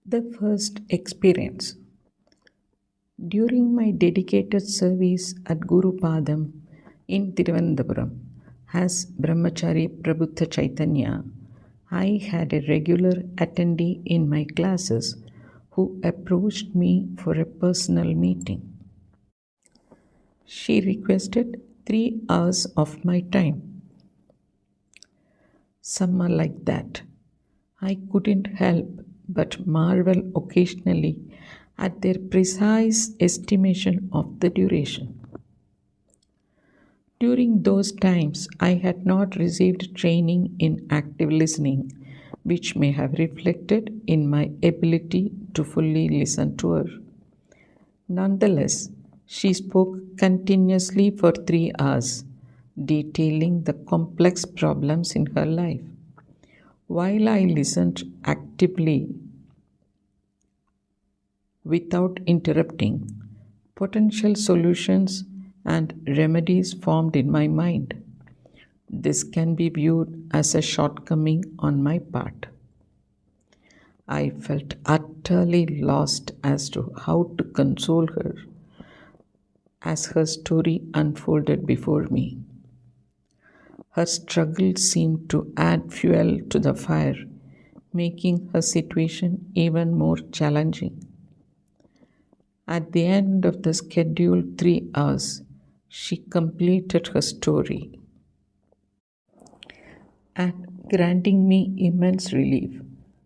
The first experience. During my dedicated service at Guru Padam in Thiruvananthapuram as Brahmachari Prabhuddha Chaitanya, I had a regular attendee in my classes who approached me for a personal meeting. She requested 3 hours of my time. Summer like that. I couldn't help but marvel occasionally at their precise estimation of the duration. During those times, I had not received training in active listening, which may have reflected in my ability to fully listen to her. Nonetheless, she spoke continuously for 3 hours, detailing the complex problems in her life. While I listened actively without interrupting, potential solutions and remedies formed in my mind. This can be viewed as a shortcoming on my part. I felt utterly lost as to how to console her as her story unfolded before me. Her struggle seemed to add fuel to the fire, making her situation even more challenging. At the end of the scheduled 3 hours, she completed her story and, granting me immense relief,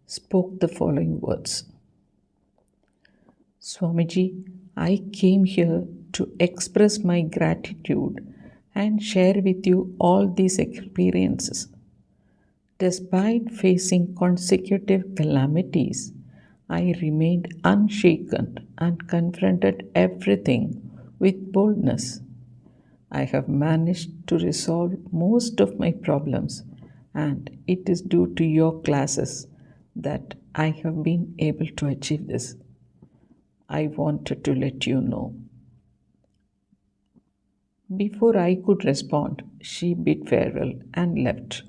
spoke the following words: Swamiji, I came here to express my gratitude and share with you all these experiences. Despite facing consecutive calamities, I remained unshaken and confronted everything with boldness. I have managed to resolve most of my problems, and it is due to your classes that I have been able to achieve this. I wanted to let you know. Before I could respond, she bid farewell and left.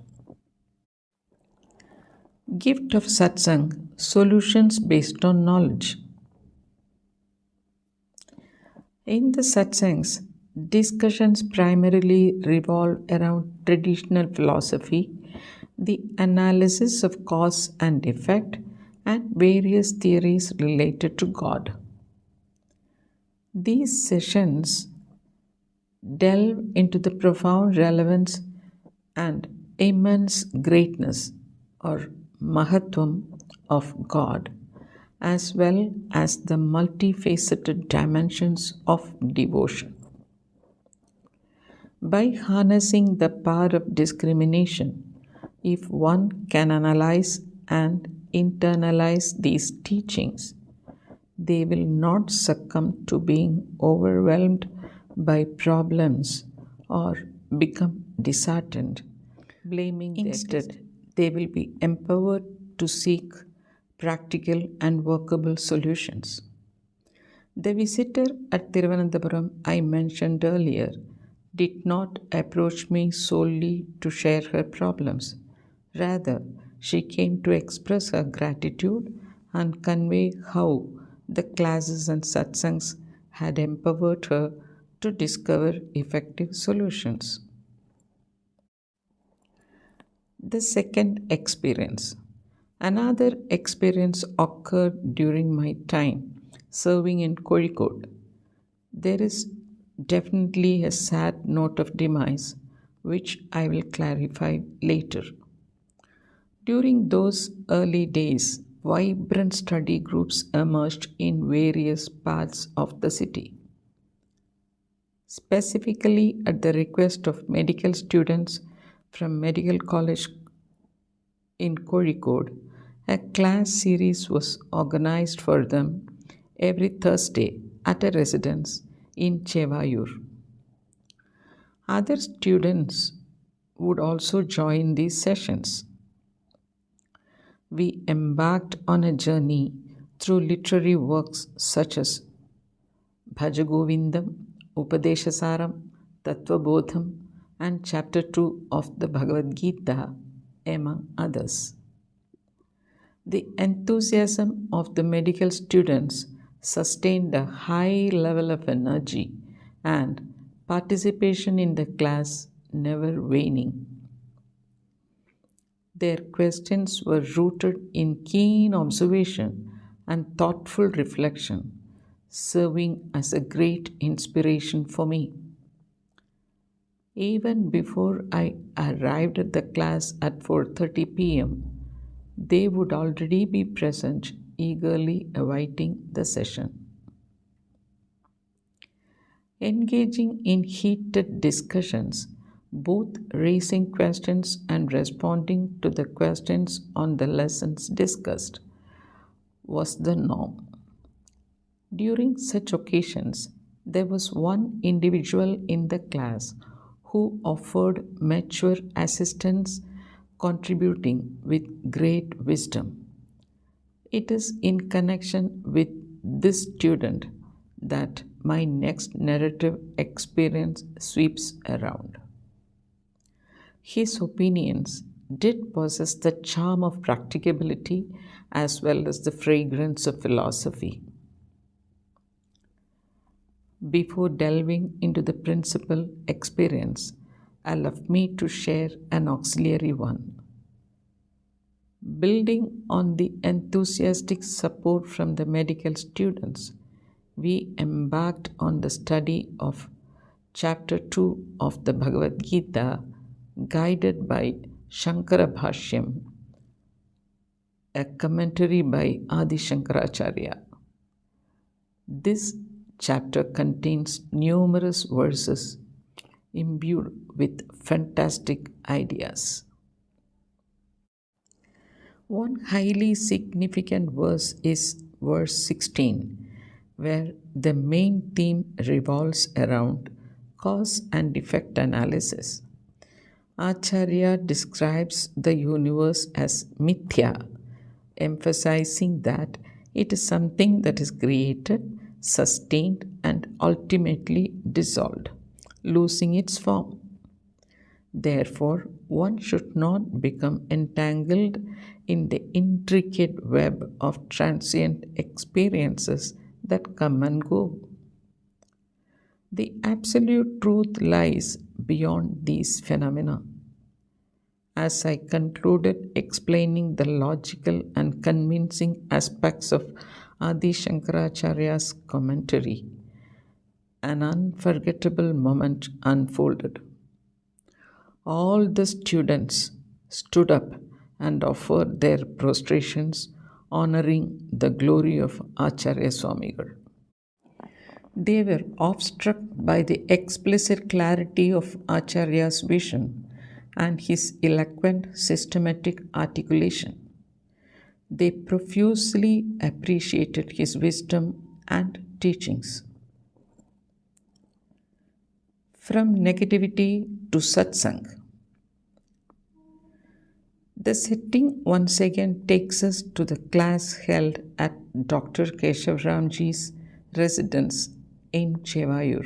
Gift of Satsang: Solutions based on knowledge. In the satsangs, discussions primarily revolve around traditional philosophy, the analysis of cause and effect, and various theories related to God. These sessions delve into the profound relevance and immense greatness or Mahatvam of God, as well as the multifaceted dimensions of devotion. By harnessing the power of discrimination, if one can analyze and internalize these teachings, they will not succumb to being overwhelmed by problems or become disheartened, blaming instead, they will be empowered to seek practical and workable solutions. The visitor at Thiruvananthapuram I mentioned earlier did not approach me solely to share her problems. Rather, she came to express her gratitude and convey how the classes and satsangs had empowered her to discover effective solutions. The second experience. Another experience occurred during my time serving in Kozhikode. There is definitely a sad note of demise, which I will clarify later. During those early days, vibrant study groups emerged in various parts of the city. Specifically, at the request of medical students from Medical College in Kozhikode, a class series was organized for them every Thursday at a residence in Chevayur. Other students would also join these sessions. We embarked on a journey through literary works such as Bhajagovindam, Upadeshasaram, Tattvabodham, and Chapter 2 of the Bhagavad Gita, among others. The enthusiasm of the medical students sustained a high level of energy and participation in the class never waning. Their questions were rooted in keen observation and thoughtful reflection, serving as a great inspiration for me. Even before I arrived at the class at 4:30 p.m., they would already be present, eagerly awaiting the session. Engaging in heated discussions, both raising questions and responding to the questions on the lessons discussed, was the norm. During such occasions, there was one individual in the class who offered mature assistance, contributing with great wisdom. It is in connection with this student that my next narrative experience sweeps around. His opinions did possess the charm of practicability as well as the fragrance of philosophy. Before delving into the principal experience, allow me to share an auxiliary one. Building on the enthusiastic support from the medical students, we embarked on the study of chapter 2 of the Bhagavad Gita, guided by Shankara Bhashyam, a commentary by Adi Shankaracharya. This chapter contains numerous verses imbued with fantastic ideas. One highly significant verse is verse 16, where the main theme revolves around cause and effect analysis. Acharya describes the universe as mithya, emphasizing that it is something that is created, sustained, and ultimately dissolved, losing its form. Therefore, one should not become entangled in the intricate web of transient experiences that come and go. The absolute truth lies beyond these phenomena. As I concluded explaining the logical and convincing aspects of Adi Shankaracharya's commentary, an unforgettable moment unfolded. All the students stood up and offered their prostrations, honoring the glory of Acharya Swamigal. They were awestruck by the explicit clarity of Acharya's vision and his eloquent, systematic articulation. They profusely appreciated his wisdom and teachings. From negativity to satsang. The setting once again takes us to the class held at Dr. Keshav Ramji's residence in Chevayur.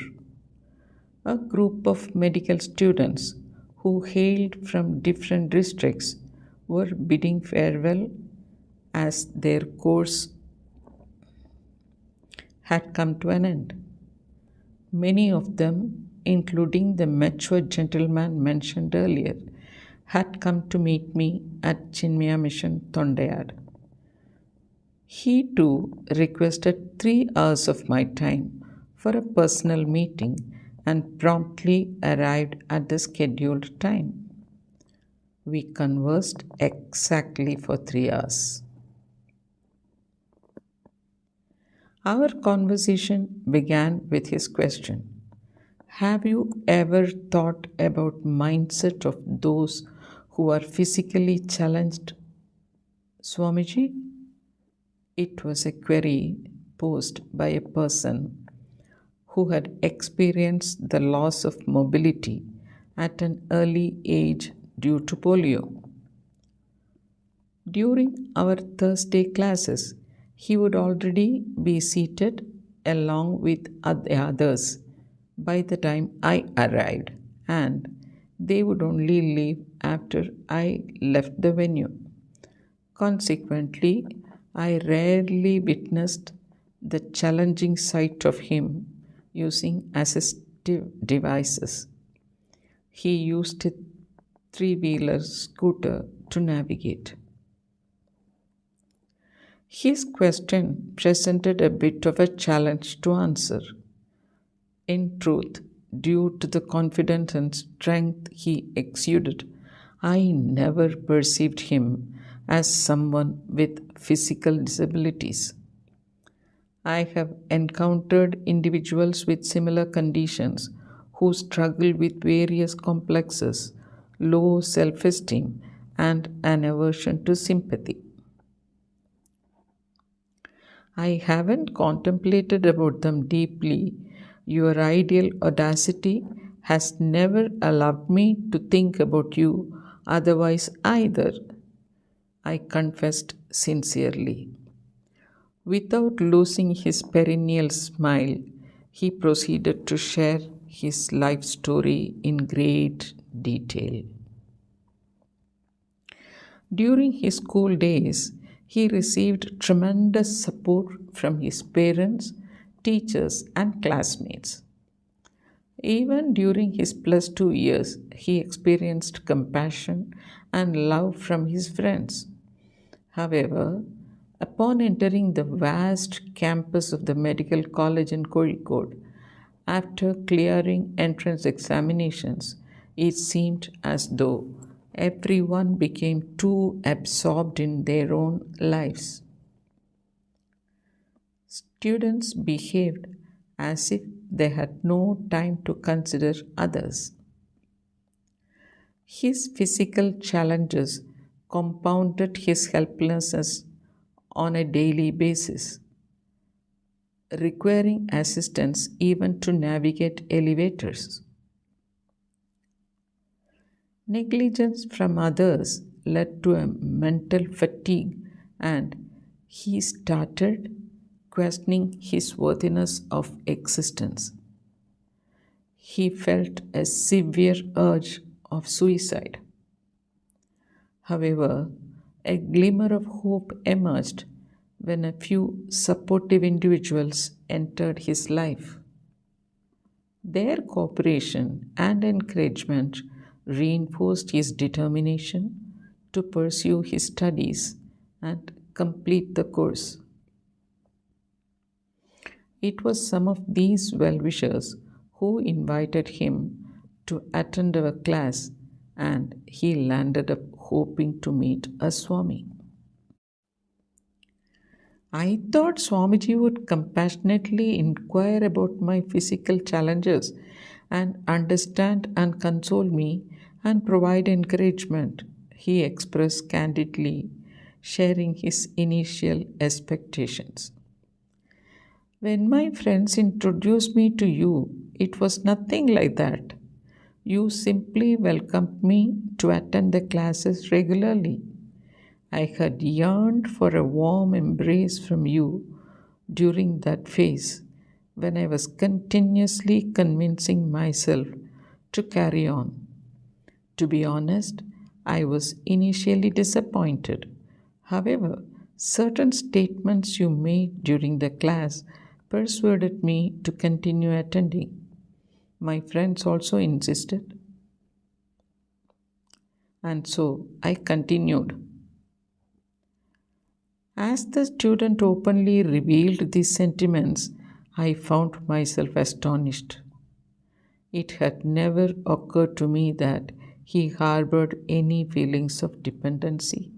A group of medical students who hailed from different districts were bidding farewell as their course had come to an end. Many of them, including the mature gentleman mentioned earlier, had come to meet me at Chinmaya Mission, Thondayad. He too requested 3 hours of my time for a personal meeting and promptly arrived at the scheduled time. We conversed exactly for 3 hours. Our conversation began with his question, have you ever thought about mindset of those who are physically challenged, Swamiji? It was a query posed by a person who had experienced the loss of mobility at an early age due to polio. During our Thursday classes, he would already be seated along with the others by the time I arrived, and they would only leave after I left the venue. Consequently, I rarely witnessed the challenging side of him using assistive devices. He used a three-wheeler scooter to navigate. His question presented a bit of a challenge to answer. In truth, due to the confidence and strength he exuded, I never perceived him as someone with physical disabilities. I have encountered individuals with similar conditions who struggle with various complexes, low self esteem, and an aversion to sympathy. I haven't contemplated about them deeply. Your ideal audacity has never allowed me to think about you otherwise either, I confessed sincerely. Without losing his perennial smile, he proceeded to share his life story in great detail. During his school days, he received tremendous support from his parents, teachers, and classmates. Even during his plus 2 years, he experienced compassion and love from his friends. However, upon entering the vast campus of the Medical College in Kozhikode, after clearing entrance examinations, it seemed as though everyone became too absorbed in their own lives. Students behaved as if they had no time to consider others. His physical challenges compounded his helplessness on a daily basis, requiring assistance even to navigate elevators. Negligence from others led to a mental fatigue, and he started questioning his worthiness of existence. He felt a severe urge of suicide. However, a glimmer of hope emerged when a few supportive individuals entered his life. Their cooperation and encouragement reinforced his determination to pursue his studies and complete the course. It was some of these well wishers who invited him to attend our class, and he landed up hoping to meet a Swami. I thought Swamiji would compassionately inquire about my physical challenges and understand and console me and provide encouragement, he expressed candidly, sharing his initial expectations. When my friends introduced me to you, it was nothing like that. You simply welcomed me to attend the classes regularly. I had yearned for a warm embrace from you during that phase when I was continuously convincing myself to carry on. To be honest, I was initially disappointed. However, certain statements you made during the class persuaded me to continue attending. My friends also insisted, and so I continued. As the student openly revealed these sentiments, I found myself astonished. It had never occurred to me that he harbored any feelings of dependency.